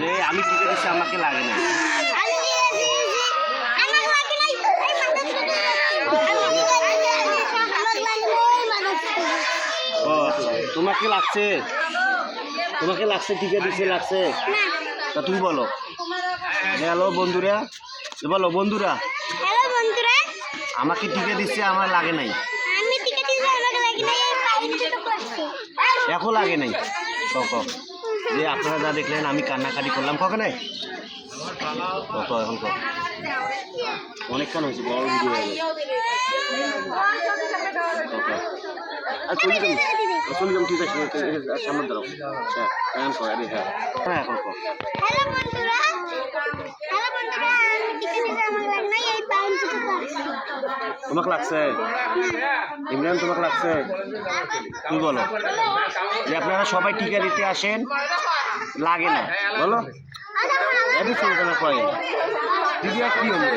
যে আমি টিকে দিচ্ছি আমাকে লাগে না। ও আচ্ছা, তোমাকে লাগছে? তোমাকে লাগছে টিকে দিচ্ছে লাগছে? তা তুমি বলো। হ্যালো বন্ধুরা, বলো বন্ধুরা। হ্যালো বন্ধুরা, আমাকে টিকে দিচ্ছে আমার লাগে নাই। আমি টিকে দিছি আমাকে লাগে নাই, এই পাইন তো করছে এখন লাগে নাই। কক যে আপনারা যা দেখলেন আমি কান্নাকাটি করলাম কখনে কক এখন কক অনেকক্ষণ হয়েছে বড় ভিডিও হয়ে গেছে। চলে যাম ঠিক আছে সামনে দাঁড়াও। হ্যাঁ এখন কর আরে হ্যাঁ হ্যাঁ এখন কর। হ্যালো বন্ধুরা, আমি টিকে দিছি আমাকে লাগে নাই, এই পাইন তো করছে। তোমাকে লাগছে? ইমরান তোমাকে লাগছে? তুমি বলো যে আপনারা সবাই টিকা দিতে আসেন লাগে না বলো। এটি শুনতে না কয় দিদি আর কি হলো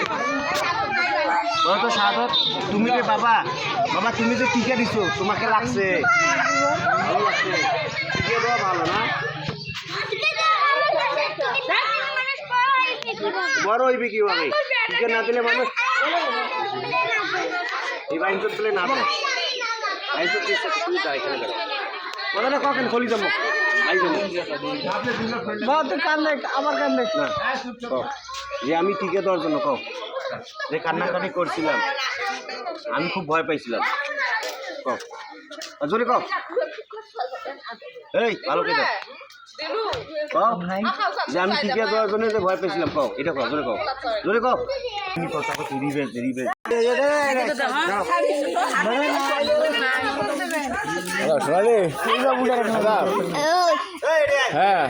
বলো তো সাধক তুমি যে বাবা বাবা তুমি যে টিকা দিছো তোমাকে লাগছে? ভালো লাগছে? টিকা দেওয়া ভালো না? বড় হইবে কিভাবে? টিকা না দিলে মানুষ এই বাইন তো তুলে না দেয় বাইন তো তুই যায় এখানে দাঁড়া বলো না কখন খলি যাবো আই যাবো আমার কান্নে না যে আমি টিকে দেওয়ার জন্য কও যে কান্নাকাটি করছিলাম আমি খুব ভয় পাইছিলাম কও জোরে কও এই ভালো কে দাও কও যে আমি টিকে দেওয়ার জন্য যে ভয় পেয়েছিলাম কও এটা কও জোরে কও তুমি কথা কথা রিবেজ হ্যাঁ